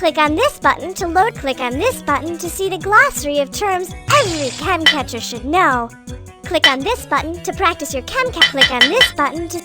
Click on this button to load. Click on this button to see the glossary of terms every chem catcher should know. Click on this button to practice your chem catch. Click on this button to...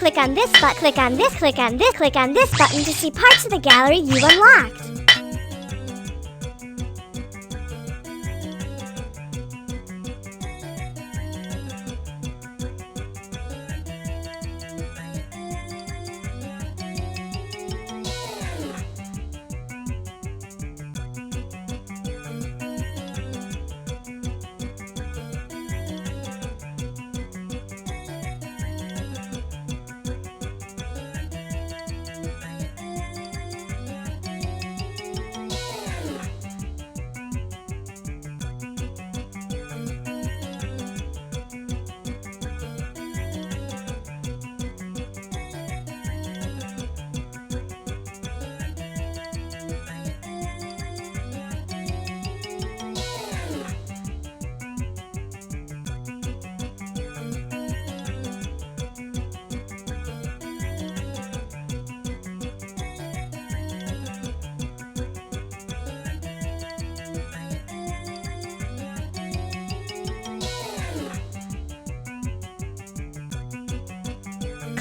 Click on this button. Click on this. Click on this. Click on this button to see parts of the gallery you've unlocked.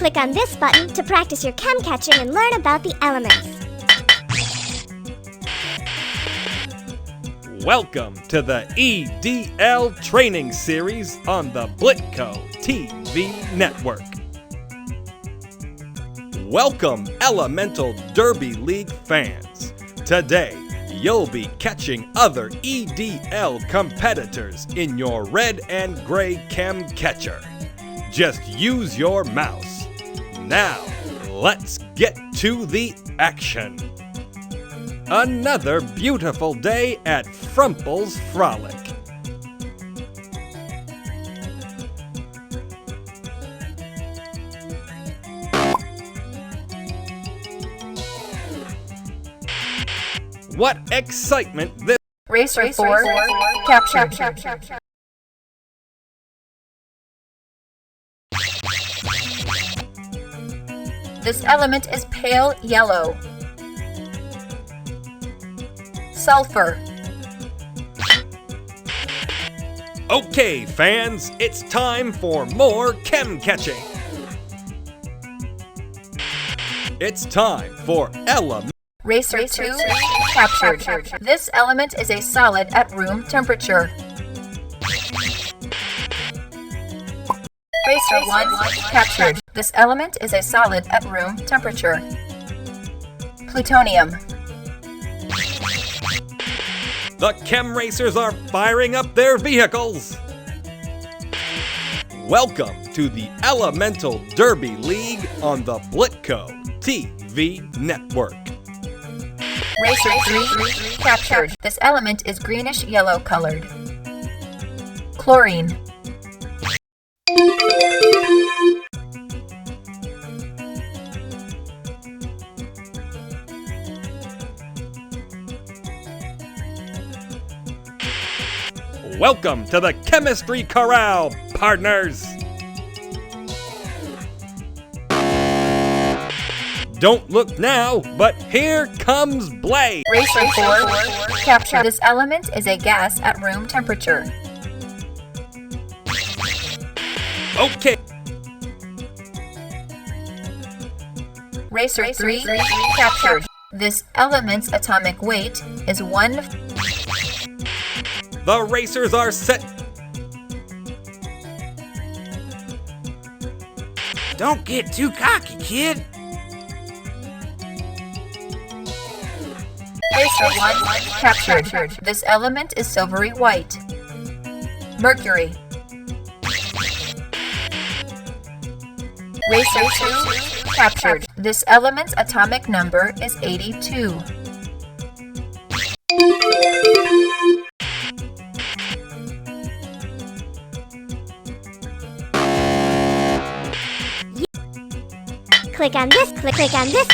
Click on this button to practice your chem catching and learn about the elements. Welcome to the EDL training series on the Blitco TV network. Welcome, Elemental Derby League fans. Today, you'll be catching other EDL competitors in your red and gray chem catcher. Just use your mouse. Now, let's get to the action. Another beautiful day at Frumple's Frolic. What excitement this Racer 4 captured. This element is pale yellow. Sulfur. Okay, fans, it's time for more chem catching. It's time for element. Racer 2 captured. This element is a solid at room temperature. Racer 1 captured. This element is a solid at room temperature. Plutonium. The ChemRacers are firing up their vehicles. Welcome to the Elemental Derby League on the Blitco TV network. Racer 3 captured. This element is greenish-yellow colored. Chlorine. Welcome to the Chemistry Corral, partners! Don't look now, but here comes Blaze! Racer 4 captured. This element is a gas at room temperature. Okay. Racer 3 captured. This element's atomic weight is 1. The racers are set. Don't get too cocky, kid. Racer 1 captured. This element is silvery white. Mercury. Racer 2 captured. This element's atomic number is 82. Click on this, click on this.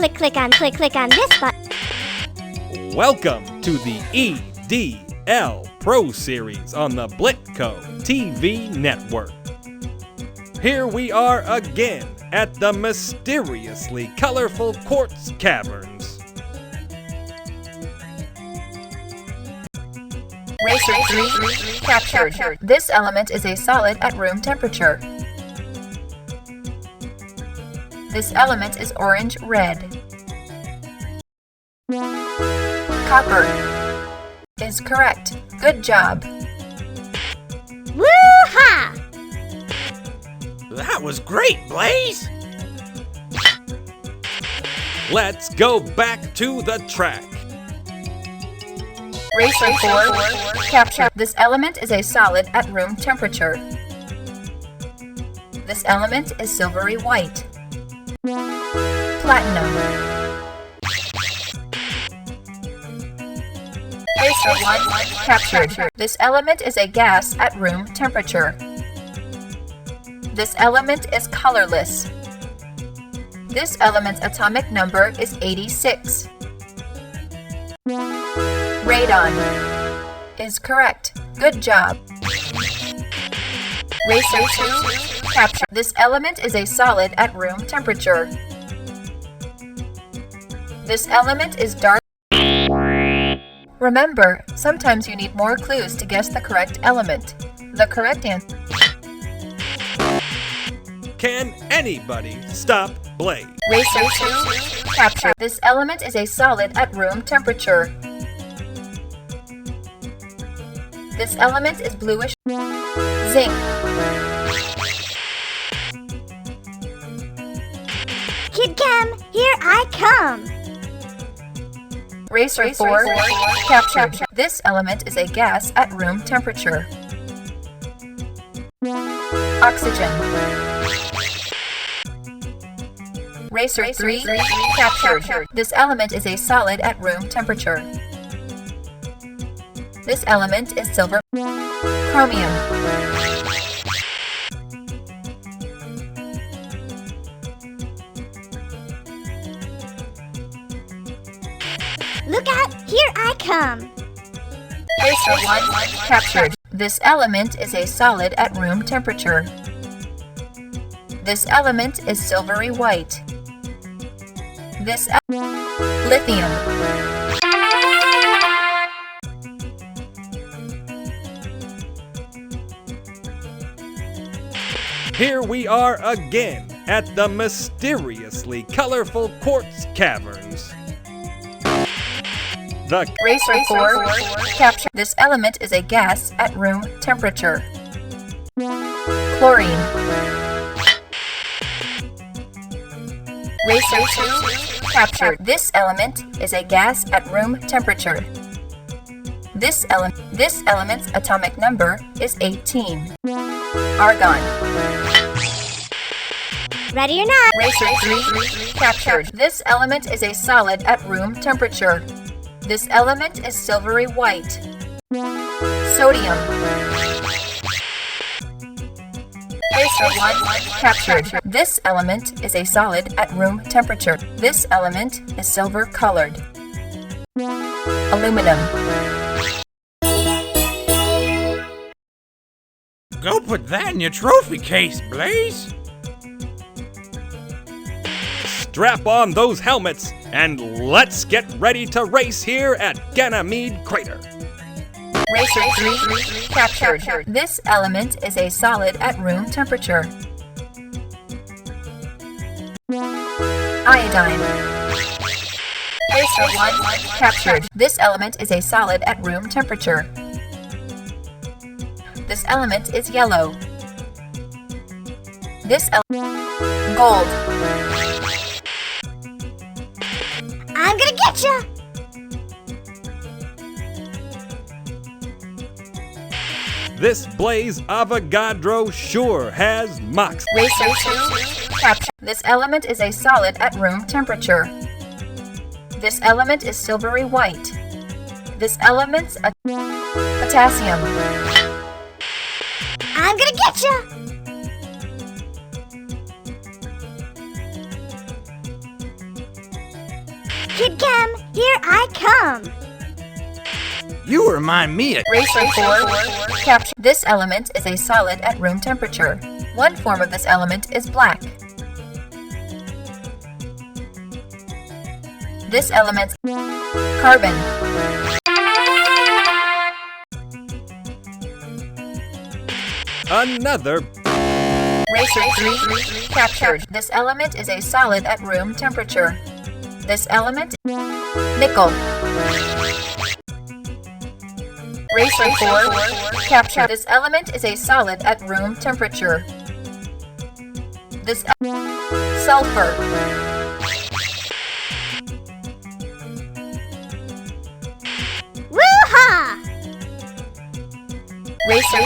Click on this button. Welcome to the EDL Pro Series on the Blitco TV network. Here we are again at the mysteriously colorful Quartz caverns. Racer 3 captured. This element is a solid at room temperature. This element is orange-red. Copper is correct. Good job. Woo-ha! That was great, Blaze. Let's go back to the track. Racer 4 captured. This element is a solid at room temperature. This element is silvery white. Platinum. Racer 1 captured. This element is a gas at room temperature. This element is colorless. This element's atomic number is 86. Radon is correct. Good job. Racer 2 captured. This element is a solid at room temperature. This element is dark. Remember, sometimes you need more clues to guess the correct element. The correct answer. Can anybody stop Blaze? Racer 2 captured. This element is a solid at room temperature. This element is bluish. Zinc. Kid Chem, here I come. Racer 4 captured. This element is a gas at room temperature. Oxygen. Racer 3 captured. This element is a solid at room temperature. This element is silver. Chromium. Look out, here I come. Racer 1 captured. This element is a solid at room temperature. This element is silvery white. This lithium. Here we are again at the mysteriously colorful Quartz caverns. The Racer 4 capture. This element is a gas at room temperature. Chlorine. Racer 2 captured. This element is a gas at room temperature. This element's atomic number is 18. Argon. Ready or not? Racer 3 captured. This element is a solid at room temperature. This element is silvery white. Sodium. Racer 1 captured. This element is a solid at room temperature. This element is silver colored. Aluminum. Go put that in your trophy case, Blaze. Strap on those helmets and let's get ready to race here at Ganymede Crater. Racer 3 captured. This element is a solid at room temperature. Iodine. Racer 1 captured. This element is a solid at room temperature. This element is yellow. This gold. I'm gonna get ya! This Blaze Avogadro sure has mox. Racer 2 captured. This element is a solid at room temperature. This element is silvery white. This element's potassium. I'm gonna get ya! Kid Chem, here I come! You remind me of Racer 4 captured. This element is a solid at room temperature. One form of this element is black. This element's carbon. Another Racer 3 captured. This element is a solid at room temperature. This element nickel. Racer 4 captured. This element is a solid at room temperature. This sulfur. Woo-ha! Racer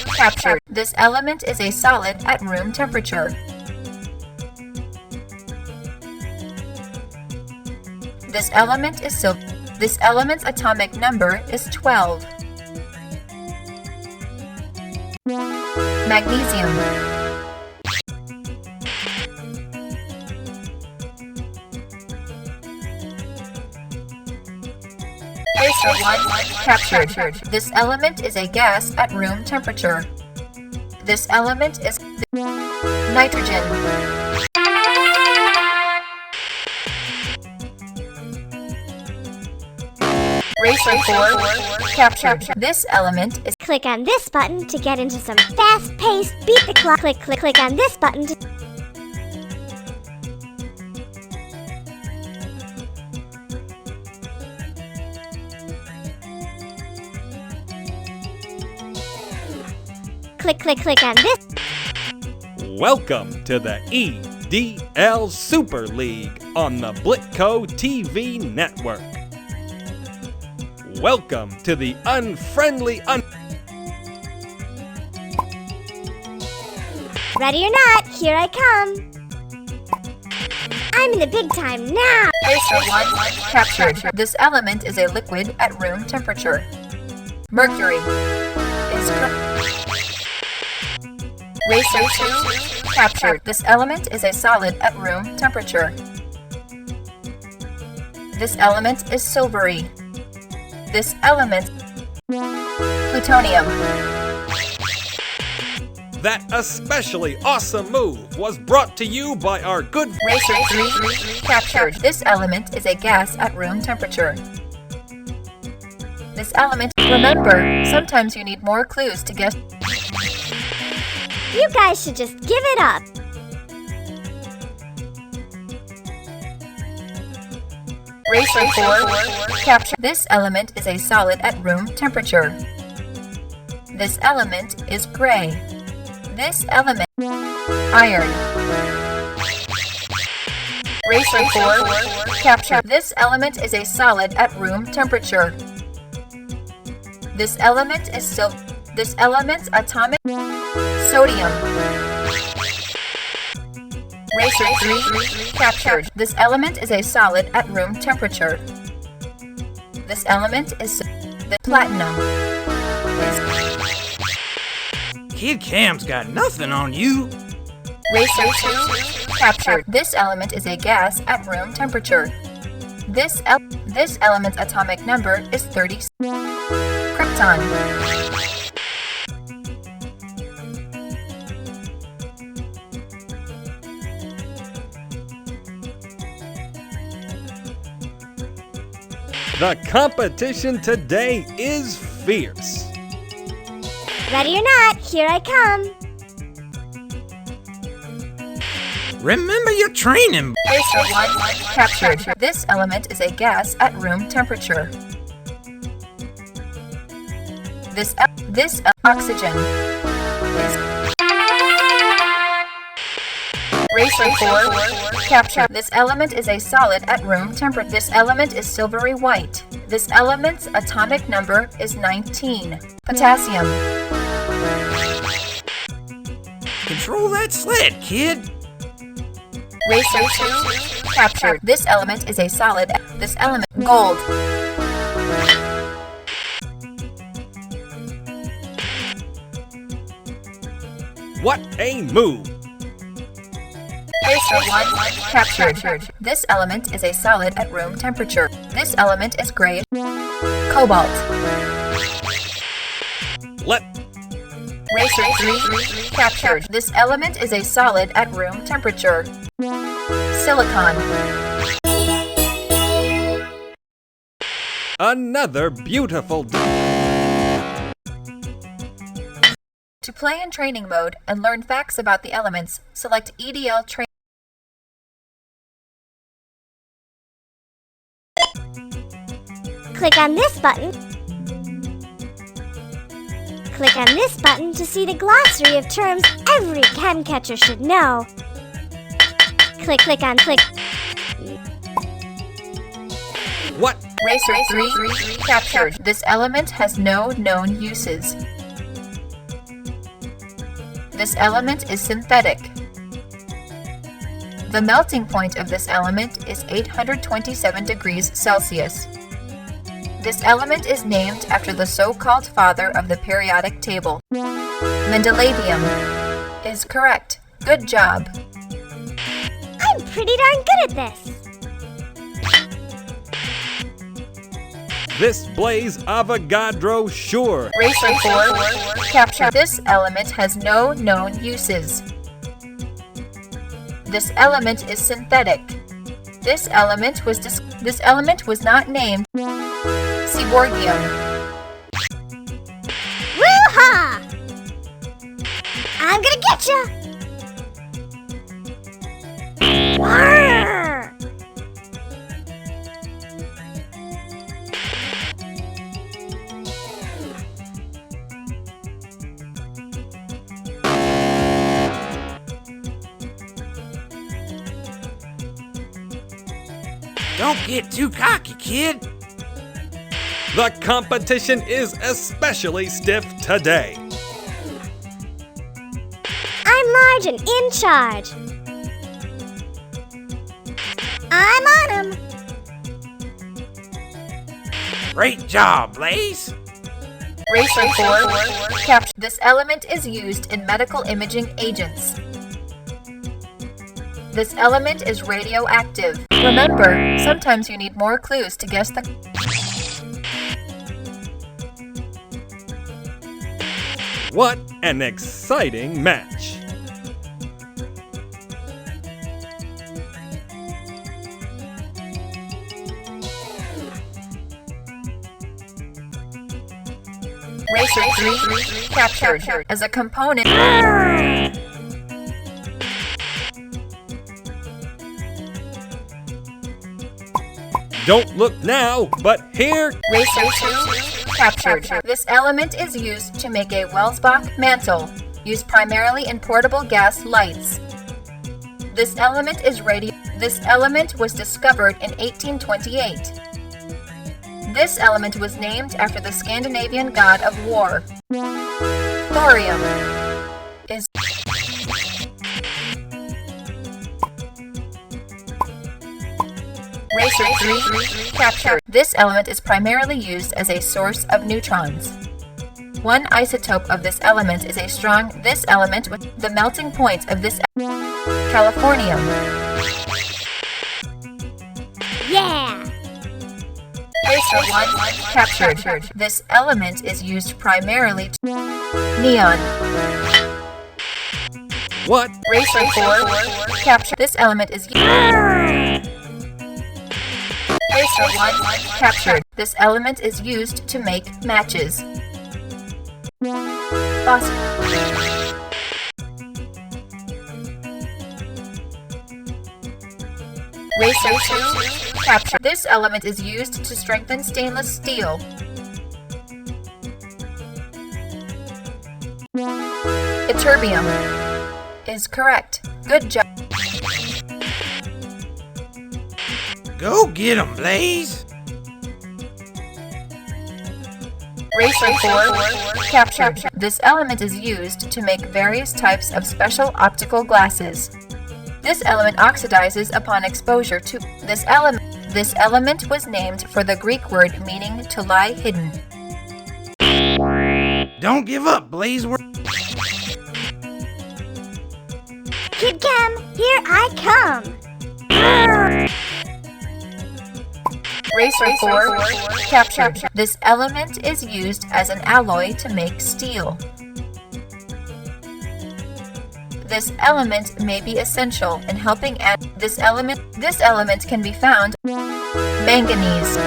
2 captured. This element is a solid at room temperature. This element is silver. This element's atomic number is 12. Magnesium. Racer 1 captured. This element is a gas at room temperature. This element is nitrogen. Racer 4 captured. This element is Click on this button to get into some fast-paced beat the clock. Click on this button to... Click on this. welcome to the EDL Super League on the Blitco TV network. Welcome to the unfriendly Ready or not, here I come. I'm in the big time now. Racer 1 captured. This element is a liquid at room temperature. Mercury is Racer 2 captured. This element is a solid at room temperature. This element is silvery. This element plutonium. That especially awesome move was brought to you by our good Racer 3 captured. This element is a gas at room temperature. This element, remember, sometimes you need more clues to guess. You guys should just give it up. Racer 4, capture. This element is a solid at room temperature. This element is gray. This element, iron. Racer 4, capture. This element is a solid at room temperature. This element is this element's atomic sodium. Racer 3, captured. This element is a solid at room temperature. This element is the platinum. Kid Chem's got nothing on you. Racer 2, captured. This element is a gas at room temperature. This element's atomic number is 30. Krypton. The competition today is fierce. Ready or not, here I come. Remember your training. Racer 1, captured. This element is a gas at room temperature. This oxygen is. Racer 4, capture. This element is a solid at room temperature. This element is silvery white. This element's atomic number is 19. Potassium. Control that sled, kid. Racer 2, captured. This element is a solid. This element, gold. What a move! Racer 1, captured. This element is a solid at room temperature. This element is grayish. Cobalt. Racer 3, captured. This element is a solid at room temperature. Silicon. Another beautiful. To play in training mode and learn facts about the elements, select EDL training. Click on this button. Click on this button to see the glossary of terms every chem catcher should know. Click on. What? Racer 3, captured. This element has no known uses. This element is synthetic. The melting point of this element is 827 degrees Celsius. This element is named after the so-called father of the periodic table. Mendelevium is correct. Good job. I'm pretty darn good at this. This Blaze Avogadro sure. Racer 4, capture. This element has no known uses. This element is synthetic. This element was not named. Seaborgium. Woo-ha! I'm gonna get ya! Arrgh! Don't get too cocky, kid. The competition is especially stiff today. I'm large and in charge. I'm on 'em. Great job, Blaze. Racer 4, capture. This element is used in medical imaging agents. This element is radioactive. Remember, sometimes you need more clues to guess the. What an exciting match! Racer 3, captured. As a component. Don't look now, but here. Racer 2 captured. This element is used to make a Welsbach mantle, used primarily in portable gas lights. This element was discovered in 1828. This element was named after the Scandinavian god of war. Thorium is Racer 3 captured. This element is primarily used as a source of neutrons. One isotope of this element is a strong. This element with the melting point of this californium. Yeah! Racer 1 captured. This element is used primarily to neon. What? Racer 4 captured. This element is Racer 1 captured. This element is used to make matches. Racer 2 captured. This element is used to strengthen stainless steel. Ytterbium is correct. Good job. Go get 'em, Blaze. Racer 4 captured. This element is used to make various types of special optical glasses. This element oxidizes upon exposure to this element. This element was named for the Greek word meaning to lie hidden. Don't give up, Blaze. Kid Chem, here I come! Racer 4 captured. This element is used as an alloy to make steel. This element may be essential in helping add this element can be found manganese.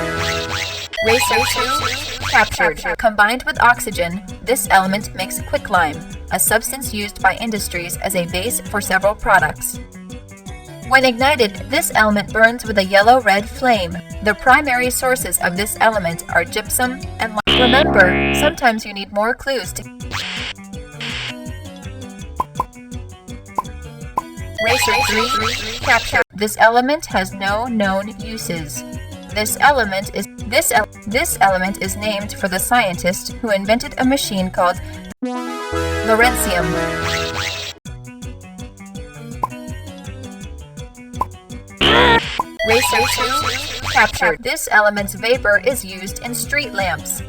Racer 2 captured. Combined with oxygen, this element makes quicklime, a substance used by industries as a base for several products. When ignited, this element burns with a yellow-red flame. The primary sources of this element are gypsum and lime. Remember, sometimes you need more clues to Racer 3 captured. This element has no known uses. This element is named for the scientist who invented a machine called Lawrencium. Racer 2 captured. This element's vapor is used in street lamps.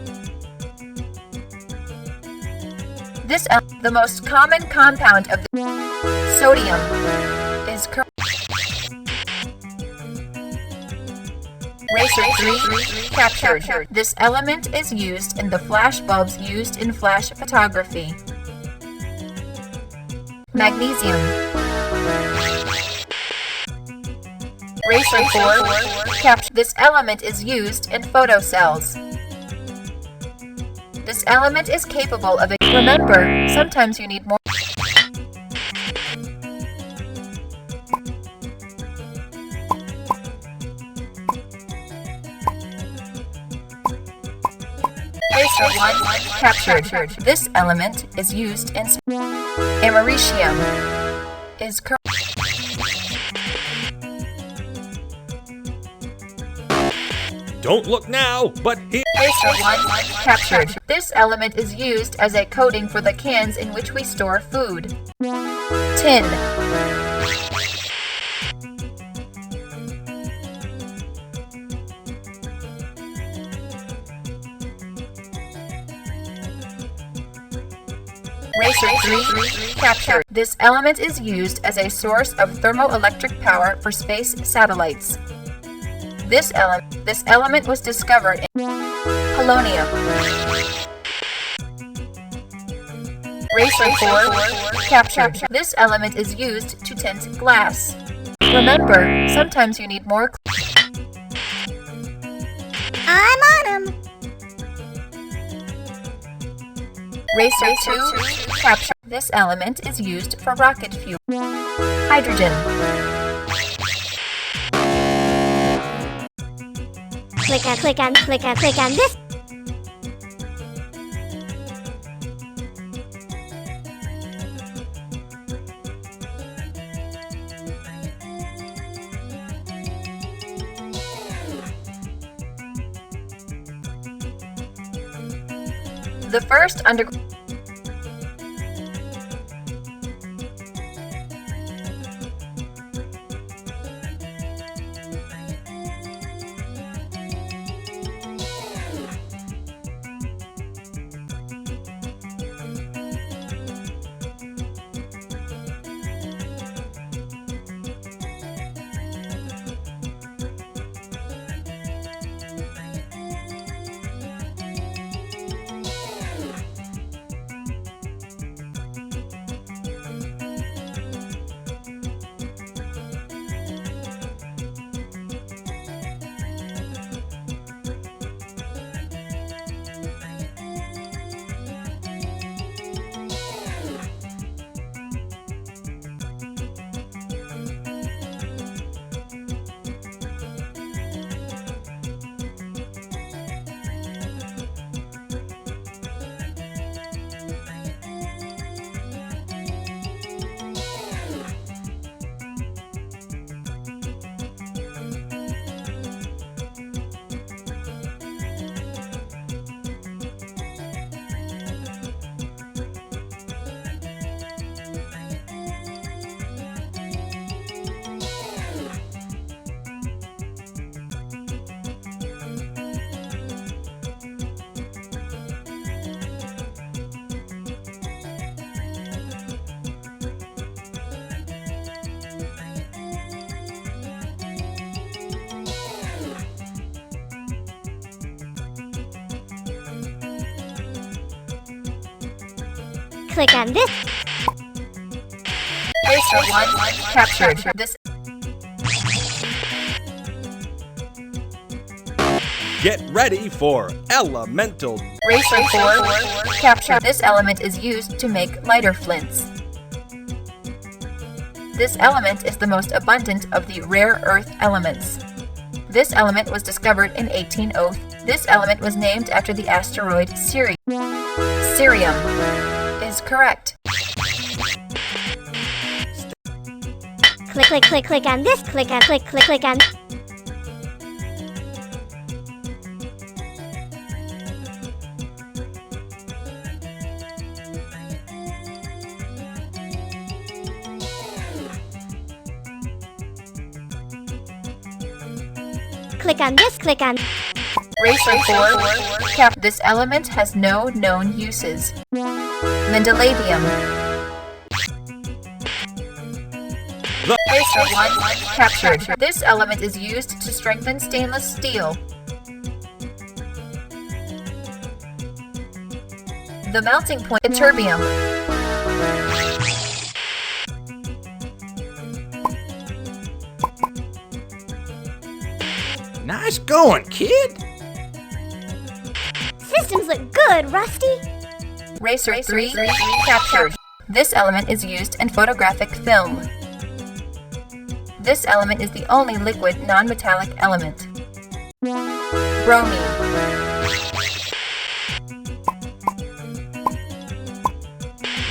The most common compound of sodium is Racer 3 captured. This element is used in the flash bulbs used in flash photography. Magnesium. Racer 4 captured. This element is used in photocells. This element is capable of remember, sometimes you need more. Racer 1 captured. This element is used in americium is correct. Don't look now, but here. Racer 1 captured. This element is used as a coating for the cans in which we store food. Tin. Racer 3 captured. This element is used as a source of thermoelectric power for space satellites. This element was discovered in polonium. Racer 4 captured. This element is used to tint glass. Remember, sometimes you need more. I'm on 'em! Racer 2 captured. This element is used for rocket fuel. Hydrogen. click on this. The first Click on this. Racer 1 captured. This Get ready for elemental. Racer 4 captured. This element is used to make lighter flints. This element is the most abundant of the rare earth elements. This element was discovered in 1803. This element was named after the asteroid Cerium. Cerium is correct. Click on this. Click on. Click on this. Click on. Racer 4 cap. This element has no known uses. Mendelevium. Racer 1 captured. This element is used to strengthen stainless steel. The melting point. Ytterbium. Nice going, kid. Systems look good, Rusty. Racer 3 captured. This element is used in photographic film. This element is the only liquid non-metallic element. Bromine.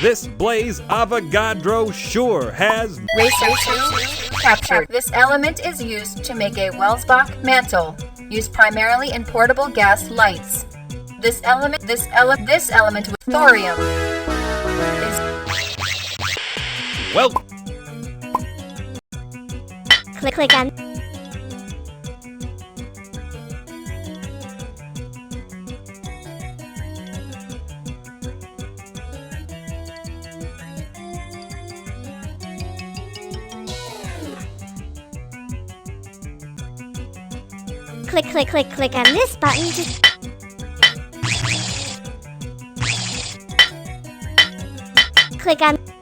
This Blaze Avogadro sure has. Racer 2 captured. This element is used to make a Welsbach mantle, used primarily in portable gas lights. This element with thorium is. Well, Click on. Click on this button to. Click on.